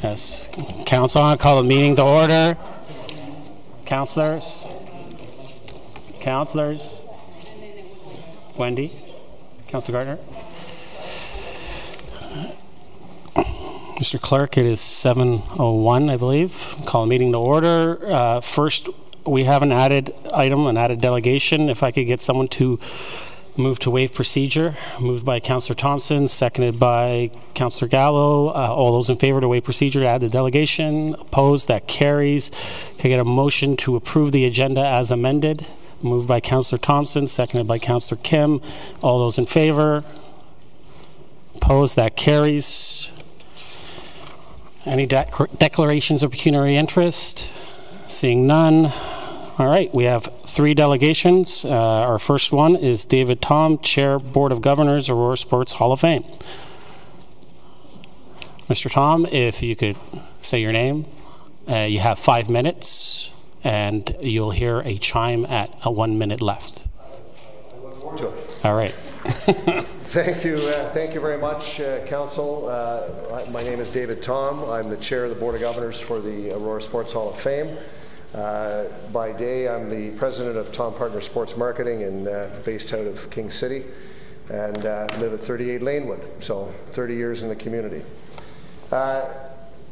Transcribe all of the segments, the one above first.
Yes. Council, I call the meeting to order. Councillors. Wendy. Councillor Gardner. Mr. Clerk, it is 7:01, I believe. Call the meeting to order. First, we have an added item, an added delegation. If I could get someone to move to waive procedure. Moved by Councillor Thompson, seconded by Councillor Gallo. All those in favor to waive procedure to add the delegation. Opposed? That carries. Can I get a motion to approve the agenda as amended? Moved by Councillor Thompson, seconded by Councillor Kim. All those in favor? Opposed? That carries. Any declarations of pecuniary interest? Seeing none. All right, we have 3 delegations. Our first one is David Tom, Chair, Board of Governors, Aurora Sports Hall of Fame. Mr. Tom, if you could say your name. You have 5 minutes, and you'll hear a chime at 1 minute left. I look forward to it. All right. Thank you very much, Council. My name is David Tom. I'm the Chair of the Board of Governors for the Aurora Sports Hall of Fame. By day, I'm the president of Tom Partner Sports Marketing and based out of King City, and live at 38 Lanewood, so 30 years in the community.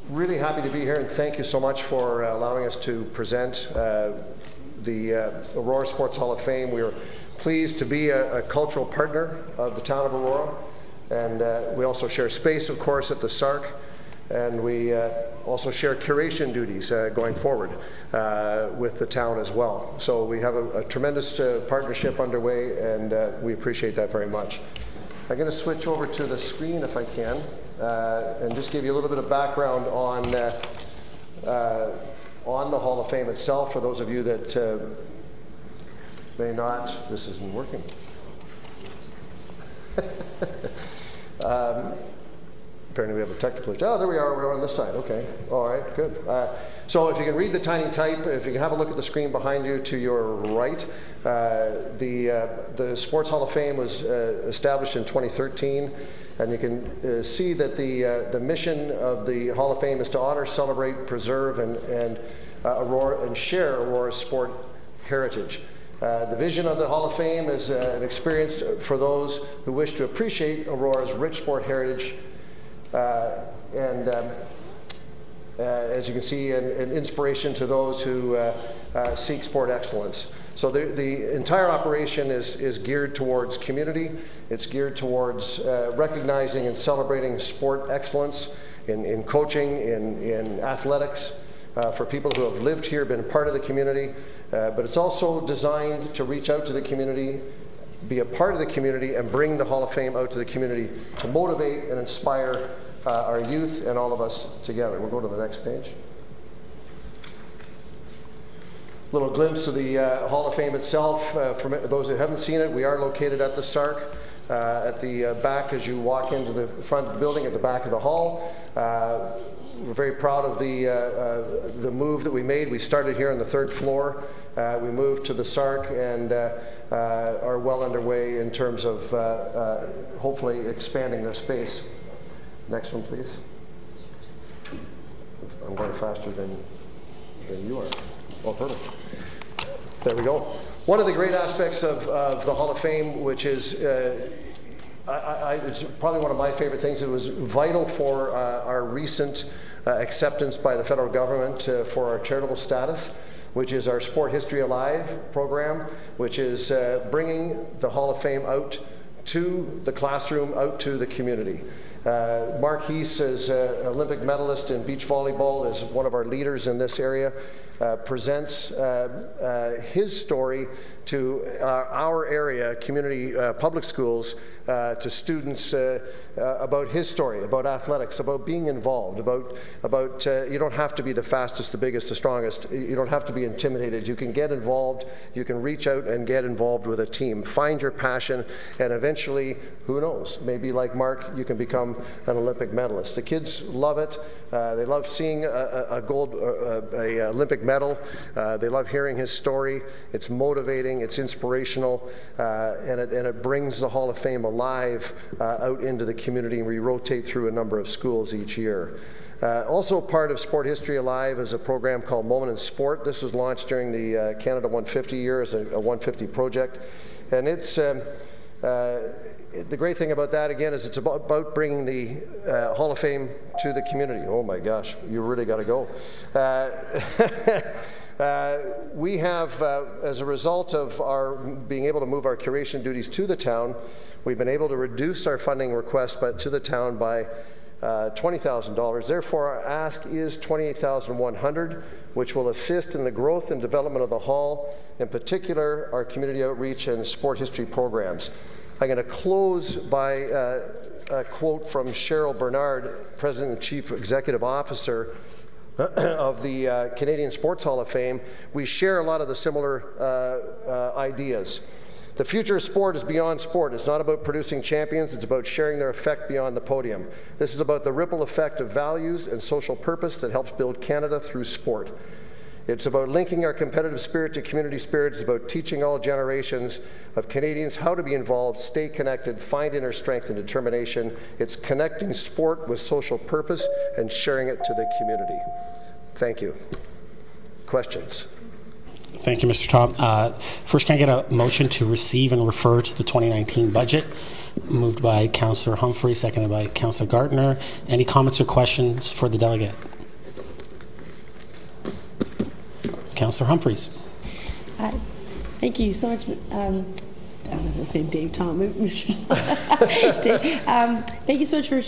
Really happy to be here, and thank you so much for allowing us to present the Aurora Sports Hall of Fame. We're pleased to be a cultural partner of the town of Aurora, and we also share space, of course, at the SARC. And we also share curation duties going forward with the town as well. So we have a tremendous partnership underway, and we appreciate that very much. I'm going to switch over to the screen if I can, and just give you a little bit of background on the Hall of Fame itself, for those of you that may not. This isn't working. Apparently we have a technical issue. Oh, there we are. We're on this side. Okay. All right. Good. So if you can read the tiny type, if you can have a look at the screen behind you to your right, the Sports Hall of Fame was established in 2013, and you can see that the mission of the Hall of Fame is to honor, celebrate, preserve, and Aurora and share Aurora's sport heritage. The vision of the Hall of Fame is an experience for those who wish to appreciate Aurora's rich sport heritage. As you can see, an inspiration to those who seek sport excellence. So the entire operation is geared towards community. It's geared towards recognizing and celebrating sport excellence in coaching, in athletics, for people who have lived here, been part of the community. But it's also designed to reach out to the community, be a part of the community, and bring the Hall of Fame out to the community to motivate and inspire our youth and all of us together. We'll go to the next page. Little glimpse of the Hall of Fame itself. For those who haven't seen it, we are located at the SARC, at the back as you walk into the front of the building, at the back of the hall. We're very proud of the move that we made. We started here on the 3rd floor. We moved to the SARC and are well underway in terms of hopefully expanding their space. Next one, please. I'm going faster than you are. Oh, perfect. There we go. One of the great aspects of the Hall of Fame, which is it's probably one of my favorite things. It was vital for our recent acceptance by the federal government for our charitable status, which is our Sport History Alive program, which is bringing the Hall of Fame out to the classroom, out to the community. Mark Heese is an Olympic medalist in beach volleyball, is one of our leaders in this area, presents his story to our area, community public schools, to students about his story, about athletics, about being involved, about you don't have to be the fastest, the biggest, the strongest. You don't have to be intimidated. You can get involved. You can reach out and get involved with a team. Find your passion, and eventually, who knows, maybe like Mark, you can become an Olympic medalist. The kids love it. They love seeing a gold Olympic medal. They love hearing his story. It's motivating. It's inspirational, and it brings the Hall of Fame alive out into the community, and we rotate through a number of schools each year. Also part of Sport History Alive is a program called Moment in Sport. This was launched during the Canada 150 year as a 150 project. And it's the great thing about that, again, is it's about bringing the Hall of Fame to the community. Oh my gosh, you really got to go. We have, as a result of our being able to move our curation duties to the town, we've been able to reduce our funding request to the town by $20,000. Therefore, our ask is $28,100, which will assist in the growth and development of the hall, in particular our community outreach and sport history programs. I'm going to close by a quote from Cheryl Bernard, President and Chief Executive Officer of the Canadian Sports Hall of Fame. We share a lot of the similar ideas. The future of sport is beyond sport. It's not about producing champions. It's about sharing their effect beyond the podium. This is about the ripple effect of values and social purpose that helps build Canada through sport. It's about linking our competitive spirit to community spirit. It's about teaching all generations of Canadians how to be involved, stay connected, find inner strength and determination. It's connecting sport with social purpose and sharing it to the community. Thank you. Questions? Thank you, Mr. Tom. First, can I get a motion to receive and refer to the 2019 budget? Moved by Councillor Humphrey, seconded by Councillor Gardner. Any comments or questions for the delegate? Councillor Humphreys. Thank you so much. I was going to say Dave Tom. Mr. Dave, thank you so much for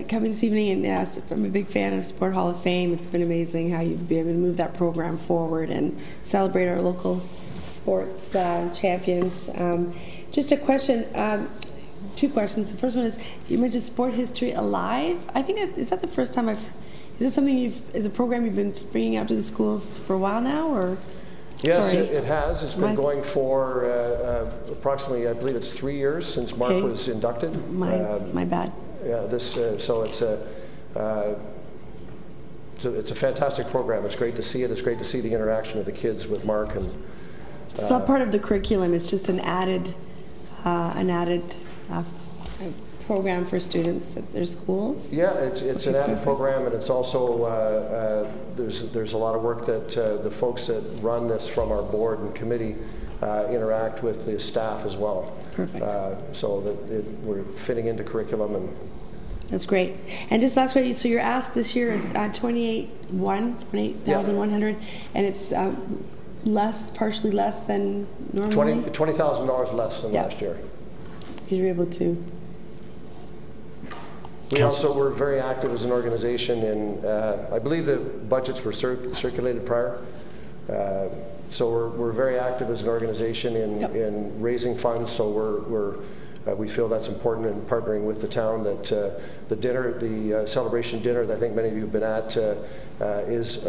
coming this evening. And I'm a big fan of Sport Hall of Fame. It's been amazing how you've been able to move that program forward and celebrate our local sports champions. Just a question, two questions. The first one is, you mentioned Sport History Alive. I think is that the first time is this something is a program you've been bringing out to the schools for a while now, or? Yes, it has. It's been going for approximately, I believe it's 3 years since Mark was inducted. My bad. Yeah, so it's a fantastic program. It's great to see it. It's great to see the interaction of the kids with Mark. And it's not part of the curriculum. It's just an added program for students at their schools. Yeah, it's an added program, and it's also there's a lot of work that the folks that run this from our board and committee interact with the staff as well. Perfect. So that we're fitting into curriculum, and that's great. And just last question, so your ask this year is $28,100, and it's partially less than normally. $20,000 less than last year. Because you're able to. We also were very active as an organization in, I believe the budgets were circulated prior. So we're very active as an organization in raising funds. So we feel that's important in partnering with the town. That the celebration dinner that I think many of you have been at is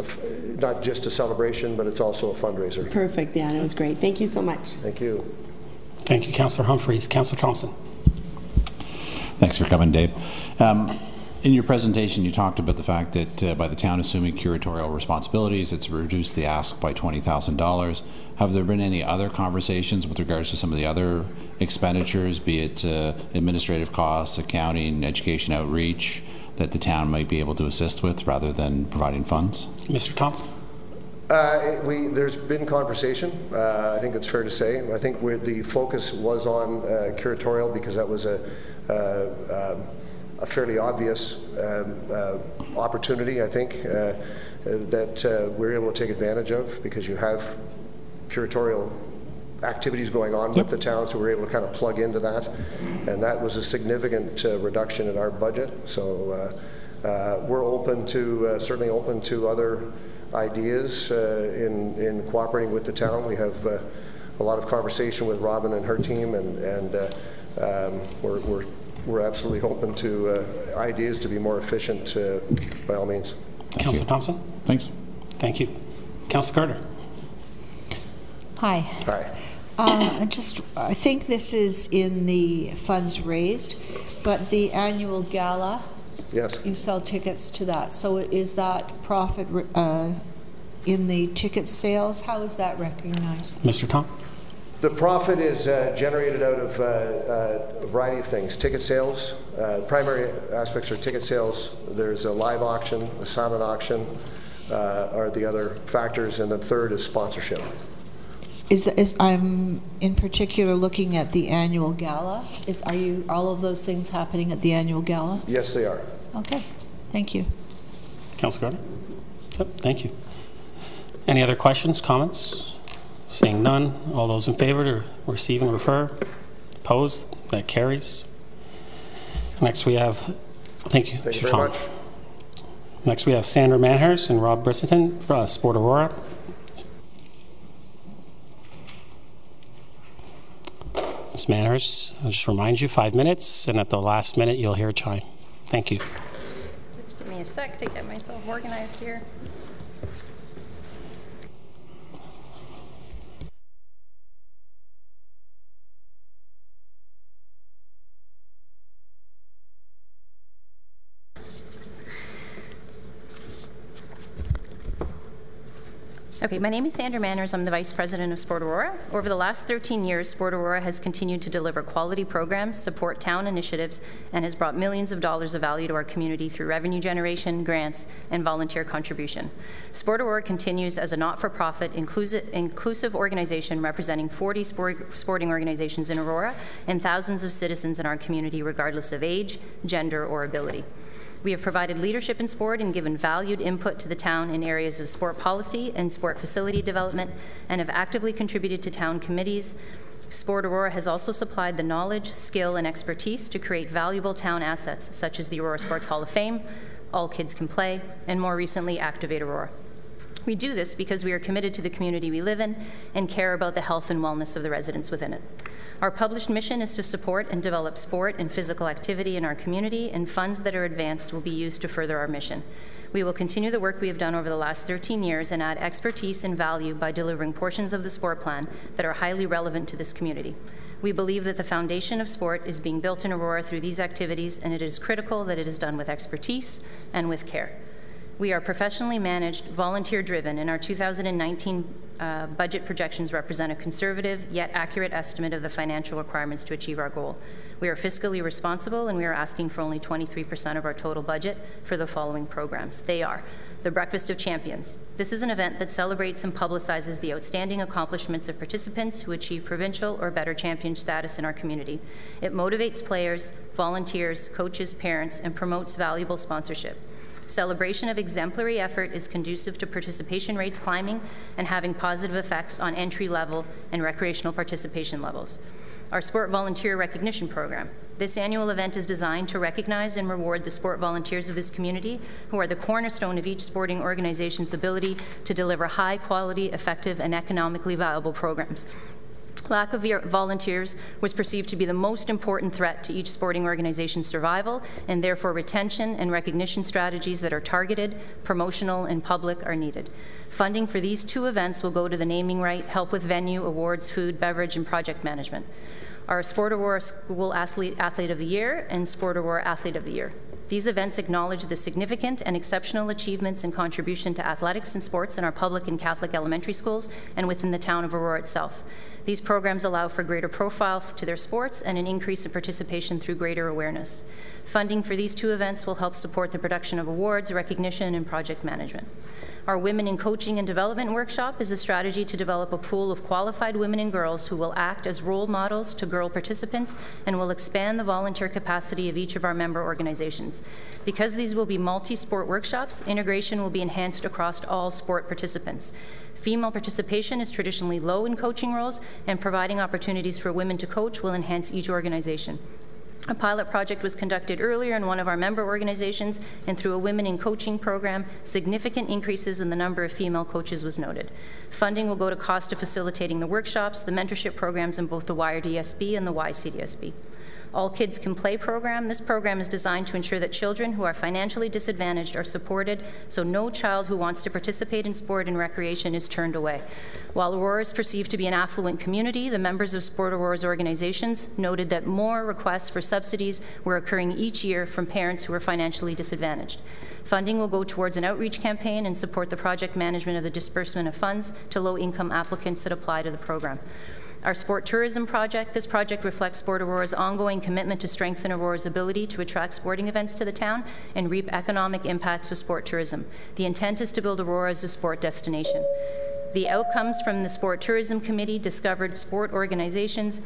not just a celebration, but it's also a fundraiser. Perfect. Yeah, that was great. Thank you so much. Thank you. Thank you, Councillor Humphreys. Councillor Thompson. Thanks for coming, Dave. In your presentation, you talked about the fact that by the town assuming curatorial responsibilities, it's reduced the ask by $20,000. Have there been any other conversations with regards to some of the other expenditures, be it administrative costs, accounting, education outreach, that the town might be able to assist with rather than providing funds? Mr. Thompson. There's been conversation. I think it's fair to say. I think the focus was on curatorial because that was a fairly obvious opportunity, I think, that we're able to take advantage of because you have curatorial activities going on with the town, so we're able to kind of plug into that. And that was a significant reduction in our budget. So we're open to, certainly open to other ideas in cooperating with the town. We have a lot of conversation with Robin and her team, and we're absolutely open to ideas to be more efficient by all means. Councillor Thompson. Thanks. Thank you. Councillor Carter. Hi. Hi. I think this is in the funds raised, but the annual gala, yes, you sell tickets to that. So is that profit in the ticket sales? How is that recognized? Mr. Tom. The profit is generated out of a variety of things. Ticket sales, primary aspects are ticket sales. There's a live auction, a silent auction are the other factors, and the third is sponsorship. I'm in particular looking at the annual gala. Are all of those things happening at the annual gala? Yes, they are. Okay, thank you. Councilor Gardner? So, thank you. Any other questions, comments? Seeing none, all those in favor to receive and refer? Opposed? That carries. Next we have, thank you, Thank you very much. Next we have Sandra Manhurst and Rob Brissenden for Sport Aurora. Ms. Manhurst, I'll just remind you, 5 minutes, and at the last minute you'll hear a chime. Thank you. Just give me a sec to get myself organized here. Okay, my name is Sandra Manners. I'm the Vice President of Sport Aurora. Over the last 13 years, Sport Aurora has continued to deliver quality programs, support town initiatives, and has brought millions of dollars of value to our community through revenue generation, grants, and volunteer contribution. Sport Aurora continues as a not-for-profit, inclusive organization representing 40 sporting organizations in Aurora and thousands of citizens in our community, regardless of age, gender, or ability. We have provided leadership in sport and given valued input to the town in areas of sport policy and sport facility development, and have actively contributed to town committees. Sport Aurora has also supplied the knowledge, skill, and expertise to create valuable town assets, such as the Aurora Sports Hall of Fame, All Kids Can Play, and more recently, Activate Aurora. We do this because we are committed to the community we live in and care about the health and wellness of the residents within it. Our published mission is to support and develop sport and physical activity in our community, and funds that are advanced will be used to further our mission. We will continue the work we have done over the last 13 years and add expertise and value by delivering portions of the sport plan that are highly relevant to this community. We believe that the foundation of sport is being built in Aurora through these activities, and it is critical that it is done with expertise and with care. We are professionally managed, volunteer-driven, and our 2019 budget projections represent a conservative yet accurate estimate of the financial requirements to achieve our goal. We are fiscally responsible, and we are asking for only 23% of our total budget for the following programs. They are the Breakfast of Champions. This is an event that celebrates and publicizes the outstanding accomplishments of participants who achieve provincial or better champion status in our community. It motivates players, volunteers, coaches, parents, and promotes valuable sponsorship. Celebration of exemplary effort is conducive to participation rates climbing and having positive effects on entry-level and recreational participation levels. Our Sport Volunteer Recognition Program. This annual event is designed to recognize and reward the sport volunteers of this community, who are the cornerstone of each sporting organization's ability to deliver high-quality, effective, and economically viable programs. Lack of volunteers was perceived to be the most important threat to each sporting organization's survival, and therefore retention and recognition strategies that are targeted, promotional, and public are needed. Funding for these two events will go to the naming right, help with venue, awards, food, beverage, and project management. Our Sport Aurora School Athlete of the Year and Sport Aurora Athlete of the Year. These events acknowledge the significant and exceptional achievements and contribution to athletics and sports in our public and Catholic elementary schools and within the town of Aurora itself. These programs allow for greater profile to their sports and an increase in participation through greater awareness. Funding for these two events will help support the production of awards, recognition, and project management. Our Women in Coaching and Development Workshop is a strategy to develop a pool of qualified women and girls who will act as role models to girl participants and will expand the volunteer capacity of each of our member organizations. Because these will be multi-sport workshops, integration will be enhanced across all sport participants. Female participation is traditionally low in coaching roles, and providing opportunities for women to coach will enhance each organization. A pilot project was conducted earlier in one of our member organizations, and through a Women in Coaching program, significant increases in the number of female coaches was noted. Funding will go to cost of facilitating the workshops, the mentorship programs in both the YRDSB and the YCDSB. All Kids Can Play program. This program is designed to ensure that children who are financially disadvantaged are supported, so no child who wants to participate in sport and recreation is turned away. While Aurora is perceived to be an affluent community, the members of Sport Aurora's organizations noted that more requests for subsidies were occurring each year from parents who are financially disadvantaged. Funding will go towards an outreach campaign and support the project management of the disbursement of funds to low-income applicants that apply to the program. Our sport tourism project, this project reflects Sport Aurora's ongoing commitment to strengthen Aurora's ability to attract sporting events to the town and reap economic impacts of sport tourism. The intent is to build Aurora as a sport destination. The outcomes from the Sport Tourism Committee discovered sport organizations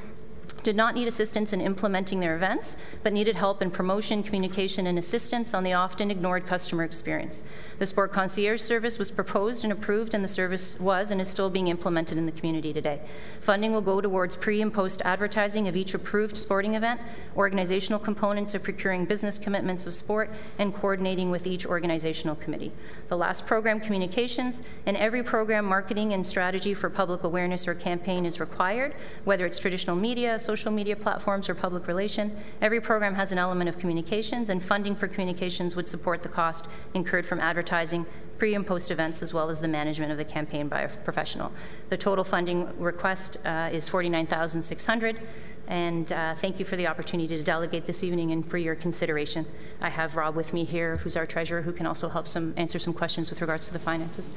did not need assistance in implementing their events, but needed help in promotion, communication, and assistance on the often ignored customer experience. The Sport Concierge Service was proposed and approved, and the service was and is still being implemented in the community today. Funding will go towards pre- and post-advertising of each approved sporting event, organizational components of procuring business commitments of sport, and coordinating with each organizational committee. The last program, communications, and every program marketing and strategy for public awareness or campaign is required, whether it's traditional media, social media platforms, or public relation. Every program has an element of communications, and funding for communications would support the cost incurred from advertising, pre- and post events, as well as the management of the campaign by a professional. The total funding request is $49,600, and thank you for the opportunity to delegate this evening and for your consideration. I have Rob with me here, who's our treasurer, who can also help answer some questions with regards to the finances.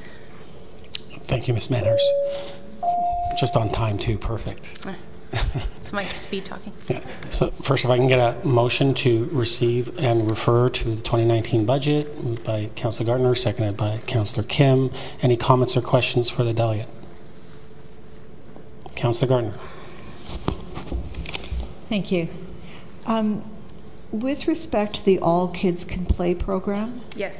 Thank you, Ms. Manners. Just on time, too. Perfect. It's my speed talking. Yeah. So first, if I can get a motion to receive and refer to the 2019 budget, moved by Councillor Gardner, seconded by Councillor Kim. Any comments or questions for the delegate? Councillor Gardner. Thank you. With respect to the All Kids Can Play program, Yes.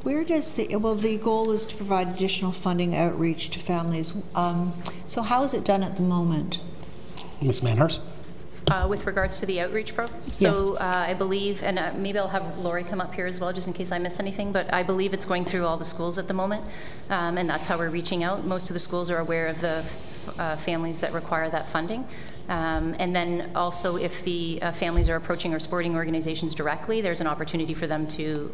where does the goal is to provide additional funding outreach to families. So how is it done at the moment? Ms. Manners. With regards to the outreach program? So I believe, and maybe I'll have Lori come up here as well, just in case I miss anything, but I believe it's going through all the schools at the moment, and that's how we're reaching out. Most of the schools are aware of the families that require that funding. And then also, if the families are approaching our sporting organizations directly, there's an opportunity for them to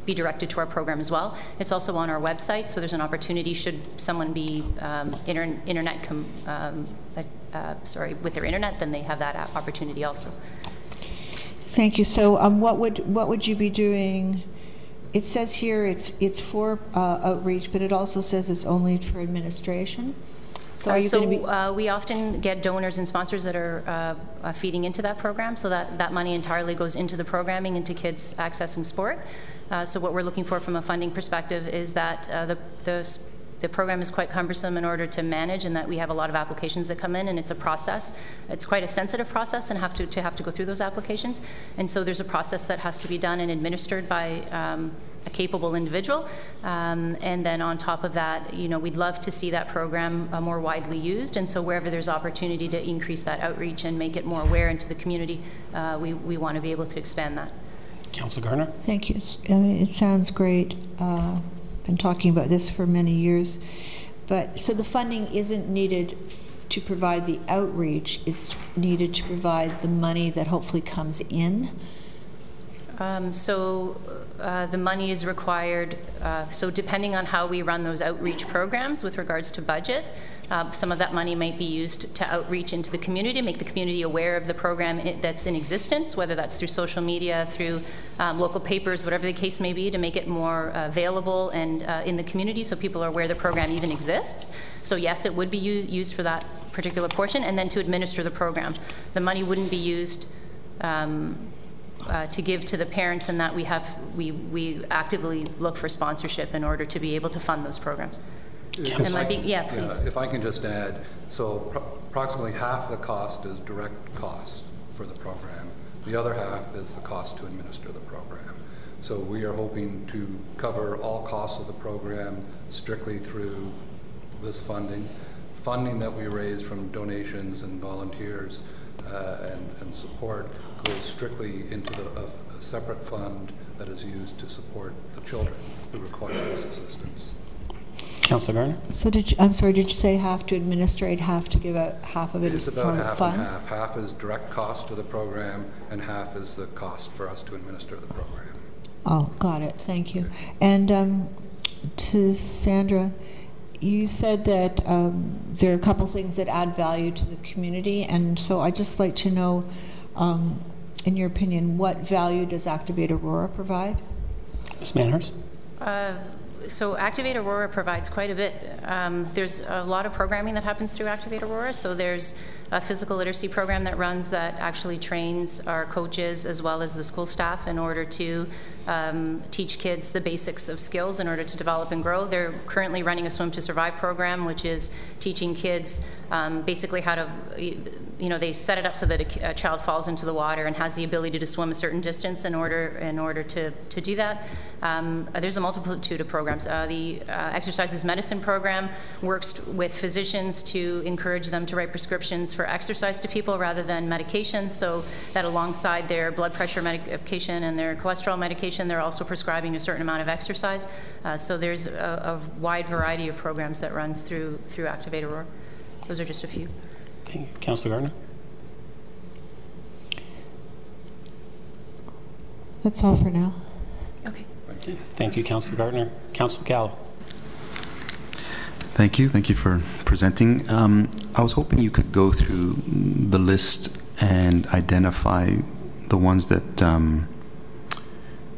be directed to our program as well. It's also on our website, so there's an opportunity should someone be with their internet, then they have that opportunity also. Thank you. So what would you be doing? It says here it's for outreach, but it also says it's only for administration. So are you going to be? We often get donors and sponsors that are feeding into that program, so that money entirely goes into the programming, into kids accessing sport. So what we're looking for from a funding perspective is that the program is quite cumbersome in order to manage, and that we have a lot of applications that come in, and it's a process. It's quite a sensitive process, and have to go through those applications. And so there's a process that has to be done and administered by a capable individual. And then on top of that, we'd love to see that program more widely used. And so wherever there's opportunity to increase that outreach and make it more aware into the community, we want to be able to expand that. Councillor Gardner. Thank you. It sounds great. Been talking about this for many years, but so the funding isn't needed to provide the outreach; it's needed to provide the money that hopefully comes in. The money is required. So depending on how we run those outreach programs with regards to budget, some of that money might be used to outreach into the community, make the community aware of the program that's in existence, whether that's through social media, through local papers, whatever the case may be, to make it more available and in the community so people are aware the program even exists. So yes, it would be used for that particular portion, and then to administer the program. The money wouldn't be used to give to the parents, and that we actively look for sponsorship in order to be able to fund those programs. Please. If I can just add, so approximately half the cost is direct cost for the program. The other half is the cost to administer the program. So we are hoping to cover all costs of the program strictly through this funding. Funding that we raise from donations and volunteers and support goes strictly into a separate fund that is used to support the children who require this assistance. Councillor Gardner. So did you say half to administrate, half to give out, half of it is from half funds? And half. Half is direct cost to the program, and half is the cost for us to administer the program. Oh, got it. Thank you. And to Sandra, you said that there are a couple things that add value to the community, and so I'd just like to know, in your opinion, what value does Activate Aurora provide? Ms. Manners. So Activate Aurora provides quite a bit. There's a lot of programming that happens through Activate Aurora. So there's a physical literacy program that runs that actually trains our coaches as well as the school staff in order to teach kids the basics of skills in order to develop and grow. They're currently running a Swim to Survive program, which is teaching kids basically how to, they set it up so that a child falls into the water and has the ability to swim a certain distance in order to do that. There's a multitude of programs. The Exercises Medicine program works with physicians to encourage them to write prescriptions for exercise to people rather than medication, so that alongside their blood pressure medication and their cholesterol medication, they're also prescribing a certain amount of exercise. So there's a wide variety of programs that runs through Activate Aurora. Those are just a few. Thank you. Councillor Gardner? That's all for now. Okay. Thank you, Councillor Gardner. Councillor Gallo? Thank you. Thank you for presenting. I was hoping you could go through the list and identify the ones that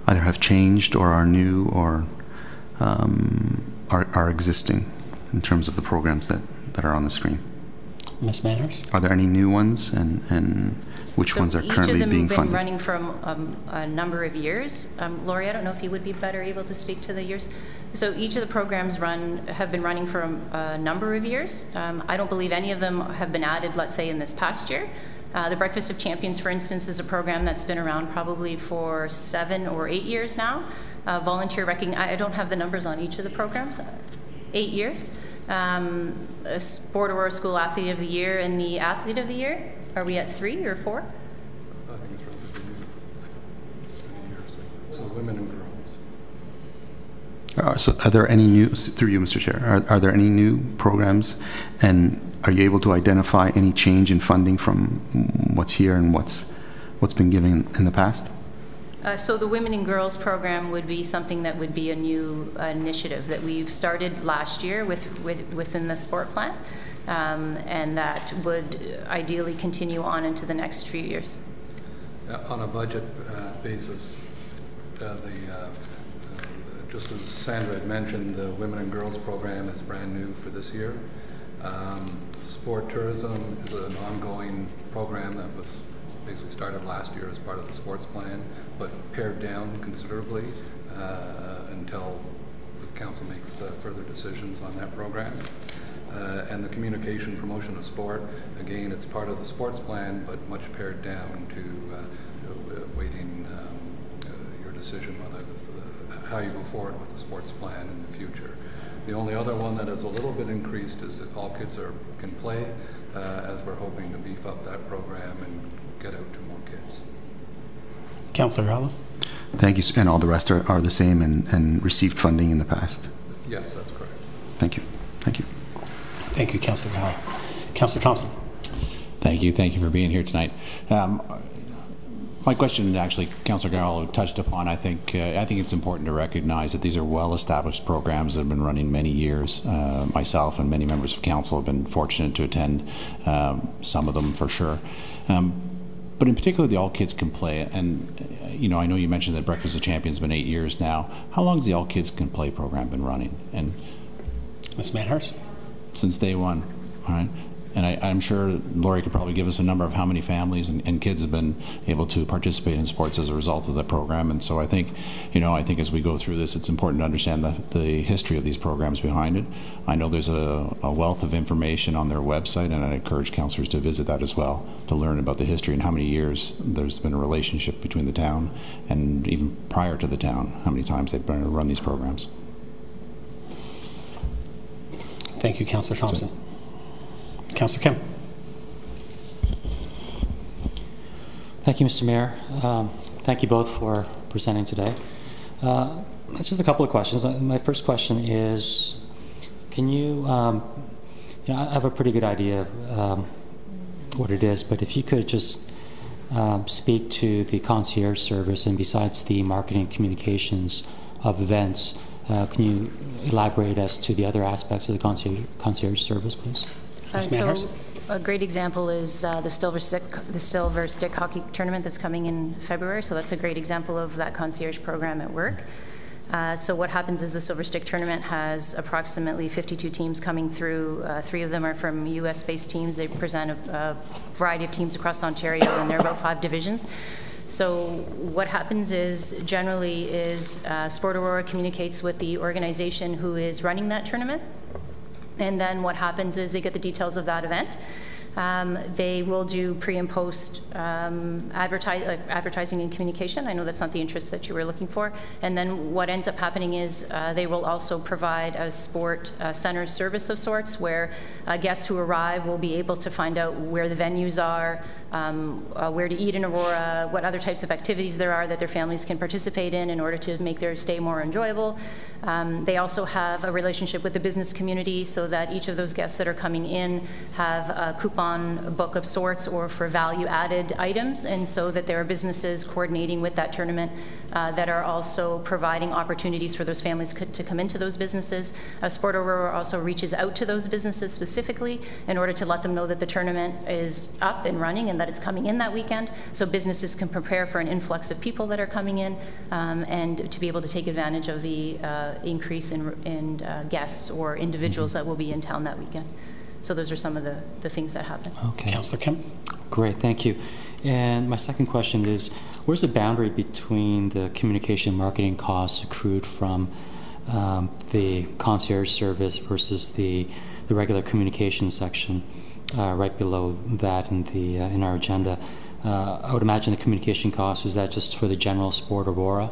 either have changed or are new or are existing in terms of the programs that are on the screen. Ms. Manners? Are there any new ones, and which ones are currently being funded? Each of them have been running from a number of years. Laurie, I don't know if you would be better able to speak to the years. So each of the programs have been running for a number of years. I don't believe any of them have been added, let's say, in this past year. The Breakfast of Champions, for instance, is a program that's been around probably for 7 or 8 years now. Volunteer recognition, I don't have the numbers on each of the programs. 8 years. A Sport Aurora School Athlete of the Year and the Athlete of the Year. Are we at 3 or 4? I think it's relatively new. So women and girls. So are there any new, through you, Mr. Chair, are there any new programs, and are you able to identify any change in funding from what's here and what's been given in the past? So the Women and Girls program would be something that would be a new initiative that we've started last year within the sport plan, and that would ideally continue on into the next few years. On a budget basis, just as Sandra had mentioned, the Women and Girls program is brand new for this year. Sport tourism is an ongoing program that was basically started last year as part of the sports plan, but pared down considerably until the council makes further decisions on that program. And the communication promotion of sport, again, it's part of the sports plan, but much pared down to waiting your decision whether how you go forward with the sports plan in the future. The only other one that is a little bit increased is that All Kids Can Play, as we're hoping to beef up that program and get out to more kids. Councillor Gallo? Thank you, and all the rest are the same and received funding in the past? Yes, that's correct. Thank you. Thank you. Thank you, Councillor Gallo. Councillor Thompson? Thank you. Thank you for being here tonight. My question, actually, Councillor Gallo touched upon. I think it's important to recognize that these are well-established programs that have been running many years. Myself and many members of council have been fortunate to attend some of them for sure. But in particular, the All Kids Can Play, and I know you mentioned that Breakfast of Champions has been 8 years now. How long has the All Kids Can Play program been running? And Ms. Manhurst? Since day one, all right. And I'm sure Laurie could probably give us a number of how many families and kids have been able to participate in sports as a result of the program. And so I think as we go through this, it's important to understand the history of these programs behind it. I know there's a wealth of information on their website, and I encourage councillors to visit that as well to learn about the history and how many years there's been a relationship between the town and even prior to the town, how many times they've been run these programs. Thank you, Councillor Thompson. Councillor Kim. Thank you, Mr. Mayor. Thank you both for presenting today. Just a couple of questions. My first question is, can you, I have a pretty good idea of what it is, but if you could just speak to the concierge service, and besides the marketing communications of events, can you elaborate as to the other aspects of the concierge service, please? So a great example is the Silver Stick hockey tournament that's coming in February. So that's a great example of that concierge program at work. So what happens is the Silver Stick Tournament has approximately 52 teams coming through. 3 of them are from US-based teams. They present a variety of teams across Ontario, and there are about 5 divisions. So what happens is, generally, Sport Aurora communicates with the organization who is running that tournament. And then what happens is they get the details of that event. They will do pre and post advertising and communication. I know that's not the interest that you were looking for. And then what ends up happening is they will also provide a sport center service of sorts, where guests who arrive will be able to find out where the venues are, where to eat in Aurora, what other types of activities there are that their families can participate in order to make their stay more enjoyable. They also have a relationship with the business community, so that each of those guests that are coming in have a coupon book of sorts or for value-added items, and so that there are businesses coordinating with that tournament that are also providing opportunities for those families to come into those businesses. Sport Aurora also reaches out to those businesses specifically in order to let them know that the tournament is up and running and that it's coming in that weekend, so businesses can prepare for an influx of people that are coming in, and to be able to take advantage of the increase in guests or individuals that will be in town that weekend. So those are some of the things that happen. Okay. Councillor Kim? Great, thank you. And my second question is, where's the boundary between the communication marketing costs accrued from the concierge service versus the regular communication section right below that in our agenda? I would imagine the communication cost, is that just for the general Sport Aurora?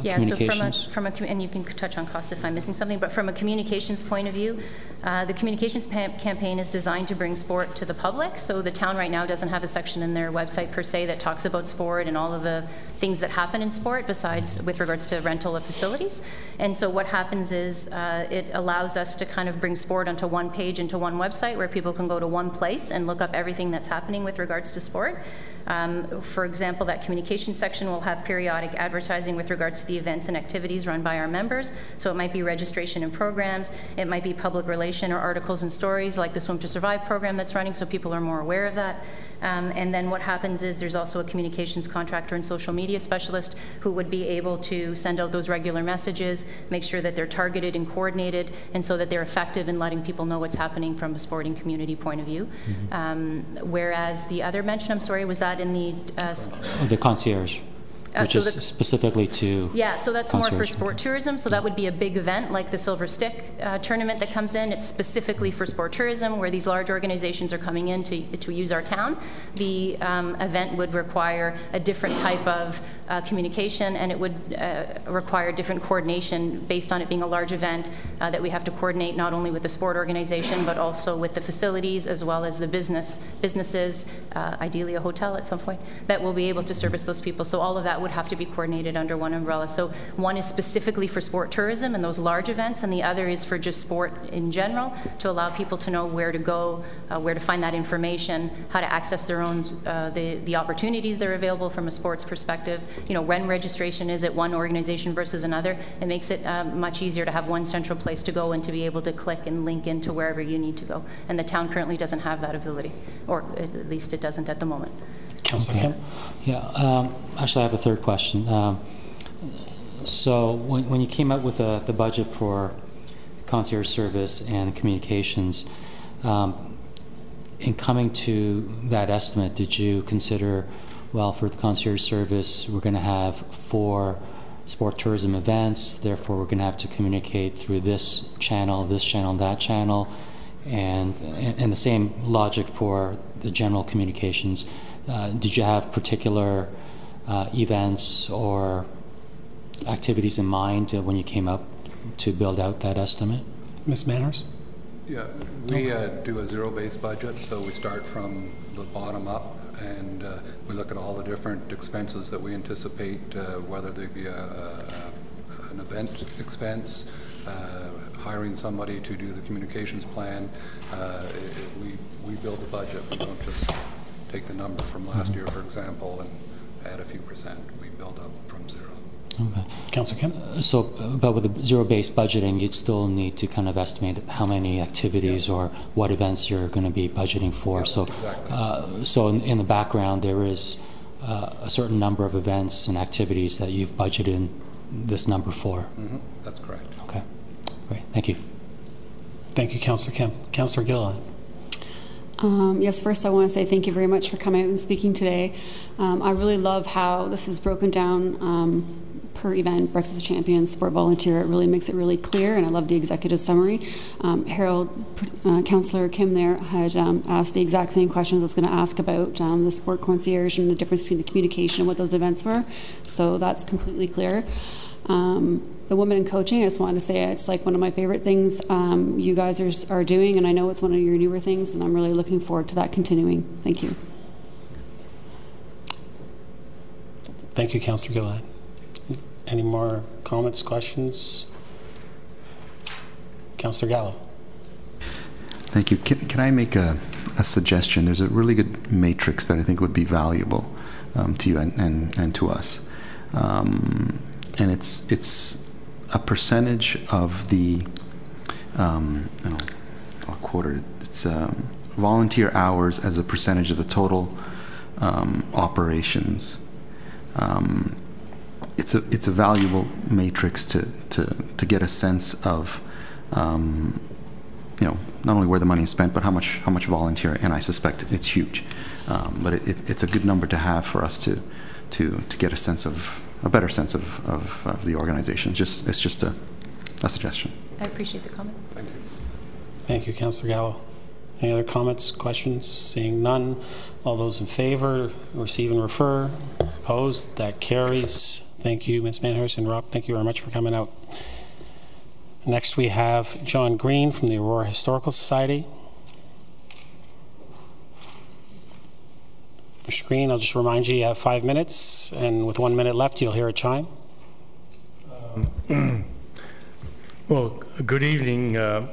Yeah, so and you can touch on costs if I'm missing something, but from a communications point of view, the communications campaign is designed to bring sport to the public. So the town right now doesn't have a section in their website per se that talks about sport and all of the things that happen in sport, besides with regards to rental of facilities. And so what happens is it allows us to kind of bring sport onto one page, into one website, where people can go to one place and look up everything that's happening with regards to sport. For example, that communication section will have periodic advertising with regards to the events and activities run by our members. So it might be registration and programs, it might be public relation or articles and stories like the Swim to Survive program that's running, so people are more aware of that. And then what happens is there's also a communications contractor and social media specialist who would be able to send out those regular messages, make sure that they're targeted and coordinated, and so that they're effective in letting people know what's happening from a sporting community point of view. Whereas the other mention, I'm sorry, was that in the concierge? Which is specifically to... Yeah, so that's more for sport tourism. So that would be a big event like the Silver Stick tournament that comes in. It's specifically for sport tourism, where these large organizations are coming in to use our town. The event would require a different type of communication, and it would require different coordination based on it being a large event that we have to coordinate not only with the sport organization but also with the facilities as well as the businesses, ideally a hotel at some point, that will be able to service those people. So all of that would have to be coordinated under one umbrella. So one is specifically for sport tourism and those large events, and the other is for just sport in general, to allow people to know where to go, where to find that information, how to access their own, the opportunities that are available from a sports perspective. You know, when registration is at one organization versus another, it makes it much easier to have one central place to go and to be able to click and link into wherever you need to go. And the town currently doesn't have that ability, or at least it doesn't at the moment. Councillor Kim? Yeah, actually I have a third question. So when you came up with the budget for concierge service and communications, in coming to that estimate, did you consider, well, for the concierge service, we're going to have 4 sport tourism events, therefore we're going to have to communicate through this channel, that channel, and the same logic for the general communications. Did you have particular events or activities in mind when you came up to build out that estimate? Ms. Manners? Yeah, we do a zero-based budget, so we start from the bottom up, and we look at all the different expenses that we anticipate, whether they be an event expense, hiring somebody to do the communications plan. We build the budget. We don't just take the number from last year, for example, and add a few percent. We build up from zero. Okay. Councillor Kim? So, but with the zero-based budgeting, you'd still need to kind of estimate how many activities or what events you're going to be budgeting for. Yeah, so, exactly. So in the background, there is a certain number of events and activities that you've budgeted this number for. That's correct. Okay, great. Thank you. Thank you, Councillor Kim. Councillor Gilliland. Yes, first I want to say thank you very much for coming out and speaking today. I really love how this is broken down per event, Breakfast of Champions, Sport Volunteer. It really makes it really clear, and I love the executive summary. Harold, Councillor Kim there, had asked the exact same questions I was going to ask about the sport concierge and the difference between the communication and what those events were. So that's completely clear. The Women in Coaching, I just wanted to say it's like one of my favorite things you guys are doing, and I know it's one of your newer things, and I'm really looking forward to that continuing. Thank you. Thank you, Councillor Gilliland. Any more comments, questions? Councillor Gallo. Thank you. Can I make a suggestion? There's a really good matrix that I think would be valuable to you and to us. And it's a percentage of the, I'll quote it, it's volunteer hours as a percentage of the total operations. It's a valuable matrix to get a sense of, not only where the money is spent, but how much volunteer, and I suspect it's huge. But it's a good number to have for us to get a better sense of the organization. It's just a suggestion. I appreciate the comment. Thank you. Thank you, Councillor Gallo. Any other comments, questions? Seeing none. All those in favor, receive and refer. Opposed? That carries. Thank you, Ms. Manhurst and Rob. Thank you very much for coming out. Next, we have John Green from the Aurora Historical Society. Mr. Green, I'll just remind you, you have 5 minutes, and with 1 minute left, you'll hear a chime. Well, good evening, and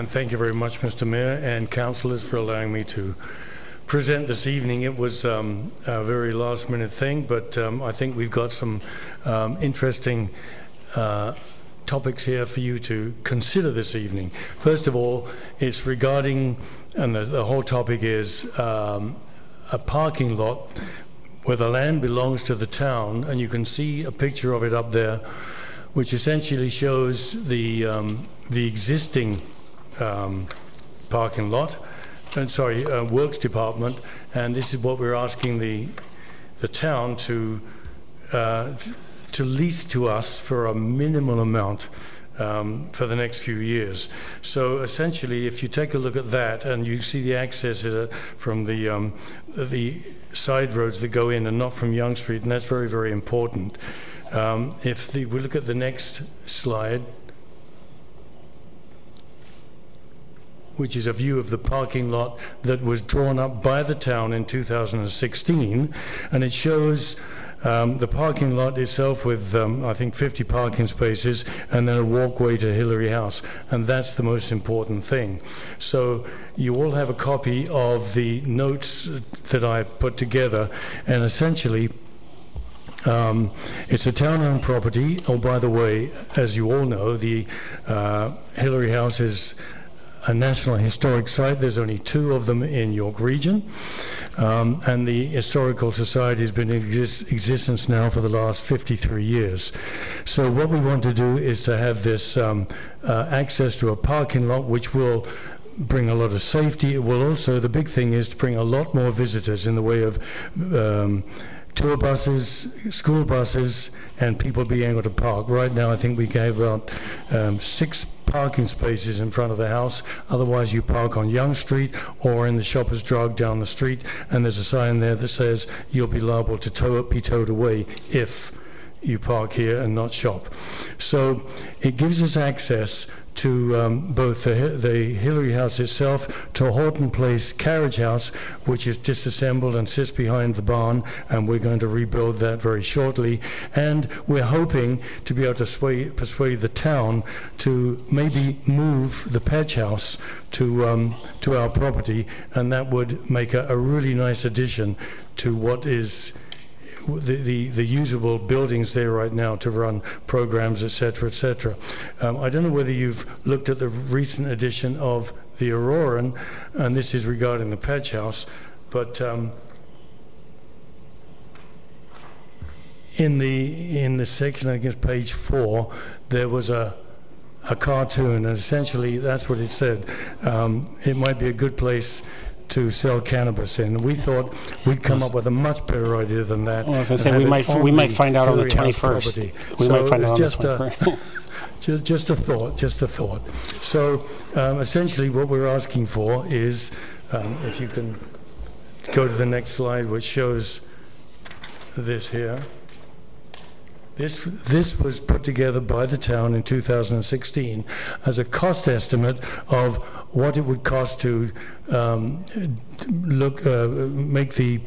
thank you very much, Mr. Mayor and councillors, for allowing me to present this evening. It was a very last-minute thing, but I think we've got some interesting topics here for you to consider this evening. First of all, it's regarding, and the whole topic is a parking lot where the land belongs to the town, and you can see a picture of it up there, which essentially shows the existing parking lot, works department, and this is what we're asking the town to lease to us for a minimal amount for the next few years. So essentially, if you take a look at that and you see the access from the side roads that go in and not from Yonge Street, and that's very, very important. If we look at the next slide, which is a view of the parking lot that was drawn up by the town in 2016, and it shows the parking lot itself with, I think, 50 parking spaces, and then a walkway to Hillary House, and that's the most important thing. So you all have a copy of the notes that I put together, and essentially it's a town-owned property. Oh, by the way, as you all know, the Hillary House is a National Historic Site. There's only 2 of them in York Region, and the Historical Society has been in existence now for the last 53 years. So what we want to do is to have this access to a parking lot, which will bring a lot of safety. It will also, the big thing is to bring a lot more visitors in the way of tour buses, school buses, and people being able to park. Right now, I think we have about 6 parking spaces in front of the house. Otherwise, you park on Yonge Street or in the Shoppers Drug down the street, and there's a sign there that says you'll be liable to be towed away if you park here and not shop. So it gives us access to both the Hillary House itself, to Horton Place Carriage House, which is disassembled and sits behind the barn, and we're going to rebuild that very shortly. And we're hoping to be able to persuade the town to maybe move the Patch House to our property, and that would make a really nice addition to what is the usable buildings there right now to run programs, etc., etc. I don't know whether you've looked at the recent edition of the Auroran, and this is regarding the Patch House, but in the section, I guess page 4, there was a cartoon, and essentially that's what it said. It might be a good place to sell cannabis in. We thought we'd come up with a much better idea than that. Well, I was going to say, we might find out on the 21st. We might find out on the 21st. Just a thought. So essentially what we're asking for is, if you can go to the next slide, which shows this here. This was put together by the town in 2016 as a cost estimate of what it would cost to make the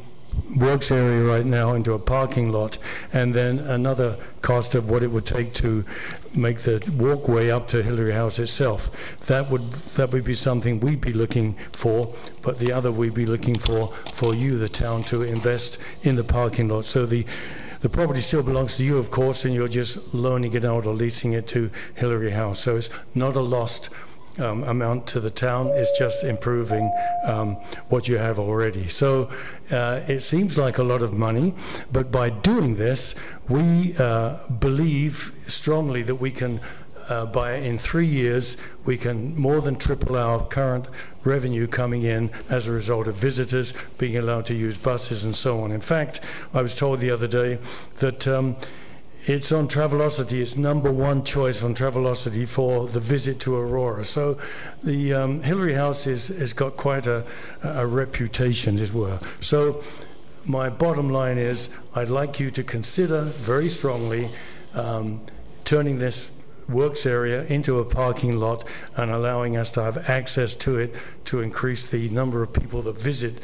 works area right now into a parking lot, and then another cost of what it would take to make the walkway up to Hillary House itself. That would be something we'd be looking for, but the other we'd be looking for you, the town, to invest in the parking lot. So the property still belongs to you, of course, and you're just loaning it out or leasing it to Hillary House. So it's not a lost amount to the town. It's just improving what you have already. So it seems like a lot of money, but by doing this, we believe strongly that we can, in 3 years, we can more than triple our current revenue coming in as a result of visitors being allowed to use buses and so on. In fact, I was told the other day that it's on Travelocity, it's #1 choice on Travelocity for the visit to Aurora. So the Hillary House has got quite a reputation, as it were. So my bottom line is, I'd like you to consider very strongly turning this works area into a parking lot and allowing us to have access to it to increase the number of people that visit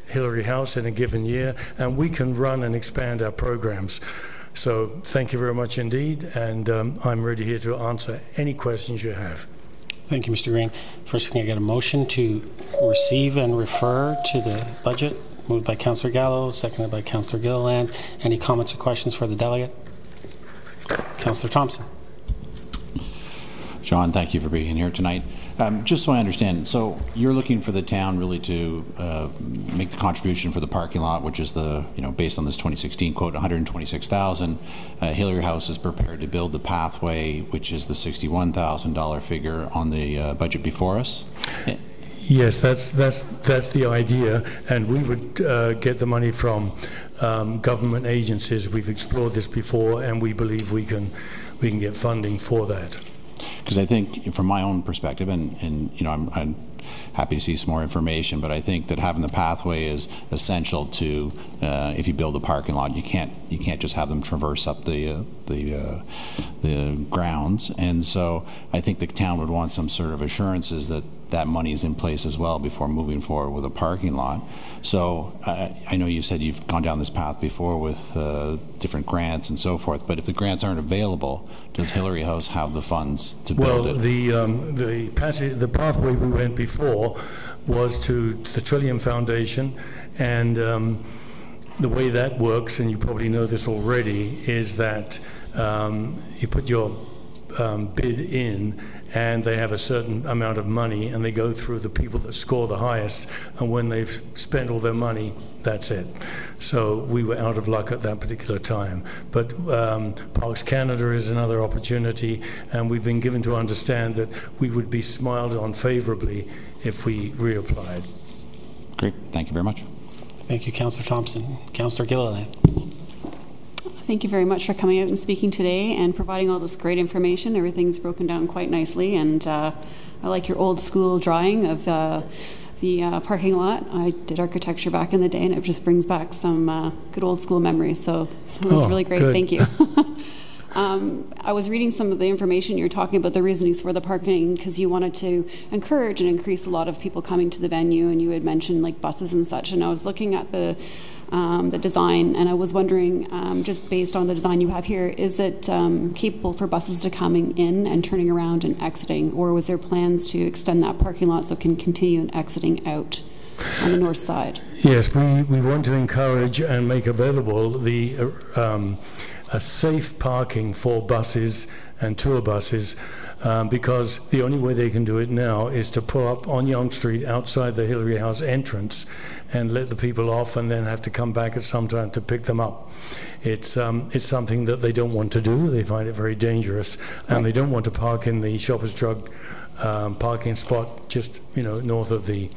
Hillary House in a given year, and we can run and expand our programs. So thank you very much indeed, and I'm ready here to answer any questions you have. Thank you, Mr. Green. First, can I get a motion to receive and refer to the budget? Moved by Councillor Gallo, seconded by Councillor Gilliland. Any comments or questions for the delegate? Councillor Thompson. John, thank you for being here tonight. Just so I understand, so you're looking for the town really to make the contribution for the parking lot, which is the, based on this 2016 quote, $126,000. Hillary House is prepared to build the pathway, which is the $61,000 figure on the budget before us. Yes, that's the idea, and we would get the money from government agencies. We've explored this before, and we believe we can get funding for that. Because I think, from my own perspective, and I'm happy to see some more information, but I think that having the pathway is essential to, if you build a parking lot, you can't just have them traverse up the grounds, and so I think the town would want some sort of assurances that that money is in place as well before moving forward with a parking lot. So I know you said you've gone down this path before with different grants and so forth, but if the grants aren't available, does Hillary House have the funds to build it? Well, the pathway we went before was to the Trillium Foundation, and the way that works, and you probably know this already, is that you put your bid in, and they have a certain amount of money, and they go through the people that score the highest, and when they've spent all their money, that's it. So we were out of luck at that particular time. But Parks Canada is another opportunity, and we've been given to understand that we would be smiled on favorably if we reapplied. Great, thank you very much. Thank you, Councillor Thompson. Councillor Gilliland. Thank you very much for coming out and speaking today and providing all this great information. Everything's broken down quite nicely, and I like your old school drawing of the parking lot. I did architecture back in the day, and it just brings back some good old school memories, so it was really great. Good. Thank you. I was reading some of the information you're talking about, the reasonings for the parking, because you wanted to encourage and increase a lot of people coming to the venue, and you had mentioned like buses and such, and I was looking at the design, and I was wondering, just based on the design you have here, is it capable for buses to coming in and turning around and exiting, or was there plans to extend that parking lot so it can continue and exiting out on the north side? Yes, we want to encourage and make available the a safe parking for buses and tour buses, because the only way they can do it now is to pull up on Yonge Street outside the Hillary House entrance and let the people off, and then have to come back at some time to pick them up. It's something that they don't want to do. They find it very dangerous, and they don't want to park in the Shoppers Drug parking spot just north of the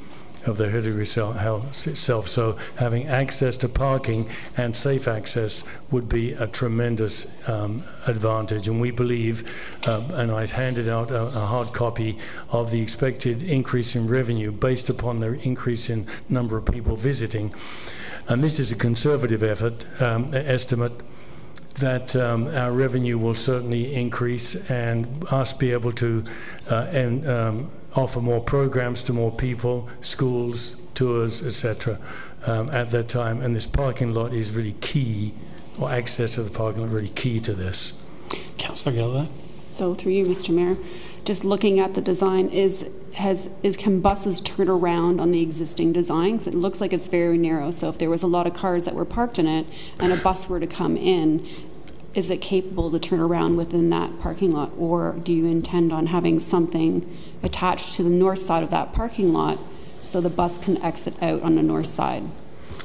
Hillary House itself. So having access to parking and safe access would be a tremendous advantage. And we believe, and I handed out a hard copy of the expected increase in revenue based upon the increase in number of people visiting. And this is a conservative estimate that our revenue will certainly increase, and us be able to offer more programs to more people, schools, tours, etc. At that time. And this parking lot is really key, or access to the parking lot really key to this. Councillor Gilda. So through you, Mr. Mayor, just looking at the design, can buses turn around on the existing design? 'Cause it looks like it's very narrow. So if there was a lot of cars that were parked in it and a bus were to come in, is it capable to turn around within that parking lot? Or do you intend on having something attached to the north side of that parking lot so the bus can exit out on the north side?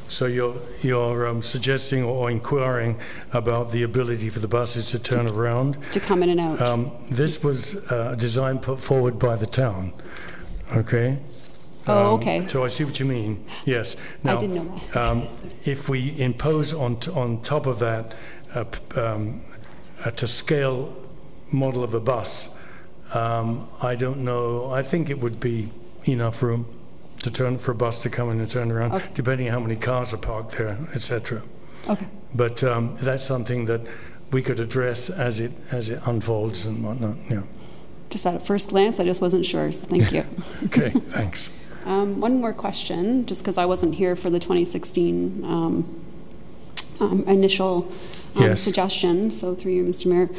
So you're suggesting or inquiring about the ability for the buses to turn around? To come in and out. This was a design put forward by the town, okay? Oh, okay. So I see what you mean, yes. Now, I didn't know that. If we impose on top of that to scale model of a bus, I don't know. I think it would be enough room for a bus to come in and turn around, okay, depending on how many cars are parked there, etc. Okay. But that's something that we could address as it unfolds and whatnot. Yeah. Just at first glance, I just wasn't sure. So thank you. Okay. Thanks. One more question, just because I wasn't here for the 2016 initial suggestion. So through you, Mr. Mayor,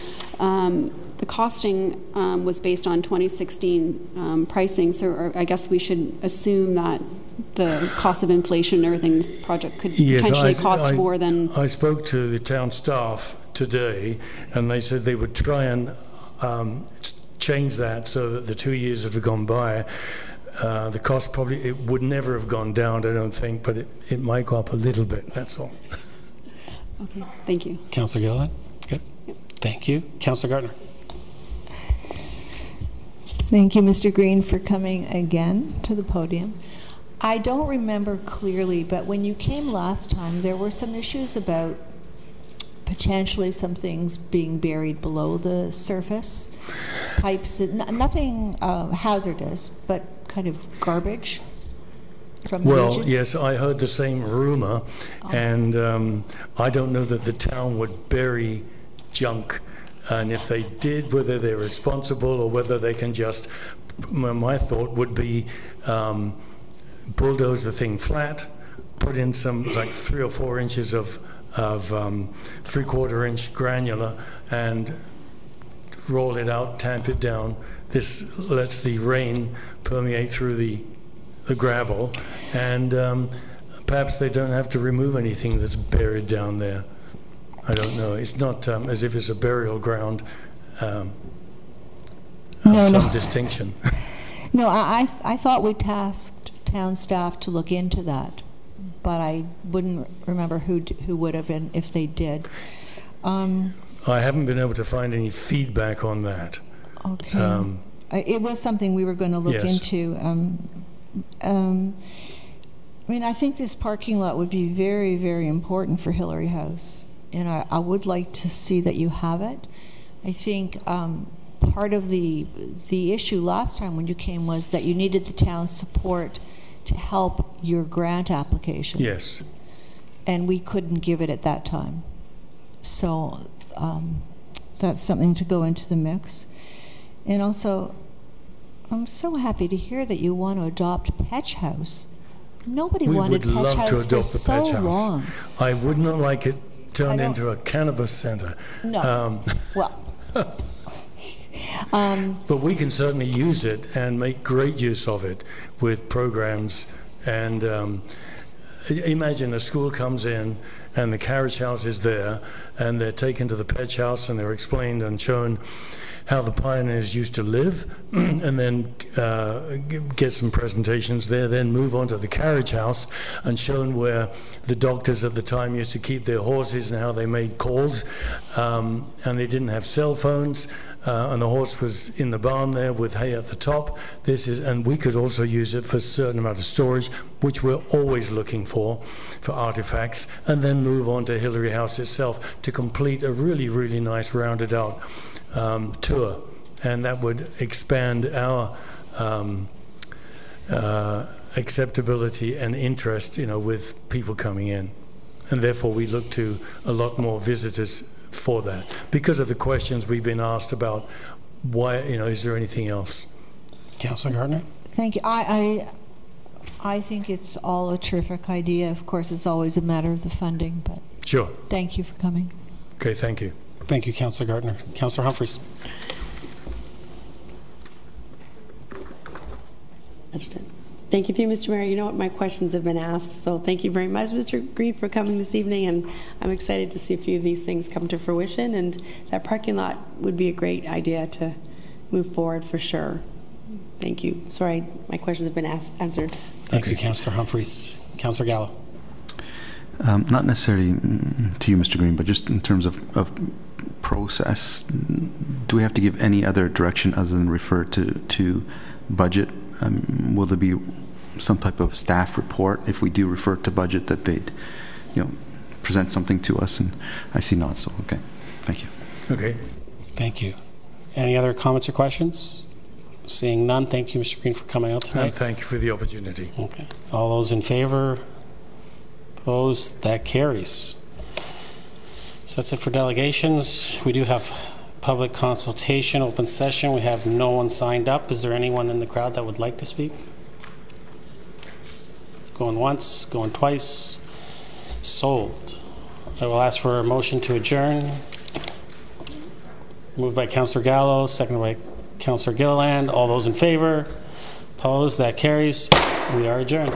the costing was based on 2016 pricing. So I guess we should assume that the cost of inflation and everything, this project could potentially cost more than. I spoke to the town staff today, and they said they would try and change that so that the 2 years that have gone by, the cost it would never have gone down, I don't think, but it might go up a little bit, that's all. Okay, thank you. Councillor Gilliland? Good. Yep. Thank you. Councillor Gardner. Thank you, Mr. Green, for coming again to the podium. I don't remember clearly, but when you came last time, there were some issues about potentially some things being buried below the surface, pipes, nothing hazardous, but kind of garbage from the region? Yes, I heard the same rumor, and I don't know that the town would bury junk, and if they did, whether they're responsible or whether they can just, my thought would be bulldoze the thing flat, put in some like 3 or 4 inches of 3/4 inch granular and roll it out, tamp it down. This lets the rain permeate through the gravel, and perhaps they don't have to remove anything that's buried down there. I don't know. It's not as if it's a burial ground of some distinction. No, I thought we tasked town staff to look into that, but I wouldn't remember who would have, and if they did. I haven't been able to find any feedback on that. Okay. It was something we were going to look into. I mean, I think this parking lot would be very, very important for Hillary House, and I would like to see that you have it. I think part of the issue last time when you came was that you needed the town's support to help your grant application. Yes. And we couldn't give it at that time. So that's something to go into the mix. And also, I'm so happy to hear that you want to adopt Petch House. Nobody wanted Petch House for so long. I would not like it turned into a cannabis center. No. But we can certainly use it and make great use of it with programs. And imagine a school comes in and the carriage house is there, and they're taken to the Petch House and they're explained and shown how the pioneers used to live, and then get some presentations there, then move on to the carriage house and shown where the doctors at the time used to keep their horses and how they made calls, and they didn't have cell phones, and the horse was in the barn there with hay at the top. And we could also use it for a certain amount of storage, which we're always looking for artifacts, and then move on to Hillary House itself to complete a really, really nice rounded out tour, and that would expand our acceptability and interest, with people coming in, and therefore we look to a lot more visitors for that because of the questions we've been asked about why, is there anything else? Councillor Gardner. Thank you. I think it's all a terrific idea. Of course, it's always a matter of the funding, but sure. Thank you for coming. Okay, thank you. Thank you, Councillor Gardner. Councillor Humphreys. Thank you, through Mr. Mayor. You know what? My questions have been asked, so thank you very much, Mr. Green, for coming this evening, and I'm excited to see a few of these things come to fruition, and that parking lot would be a great idea to move forward for sure. Thank you. Sorry, my questions have been answered. Thank you, Councillor Humphreys. Councillor Gallo. Not necessarily to you, Mr. Green, but just in terms of process, do we have to give any other direction other than refer to budget? Will there be some type of staff report if we do refer to budget that they'd, present something to us? And I see not, so okay. Thank you. Okay. Thank you. Any other comments or questions? Seeing none, thank you, Mr. Green, for coming out tonight. And thank you for the opportunity. Okay. All those in favor? Opposed? That carries. So that's it for delegations. We do have public consultation, open session. We have no one signed up. Is there anyone in the crowd that would like to speak? Going once, going twice. Sold. I will ask for a motion to adjourn. Moved by Councillor Gallo, seconded by Councillor Gilliland. All those in favor? Opposed? That carries. We are adjourned.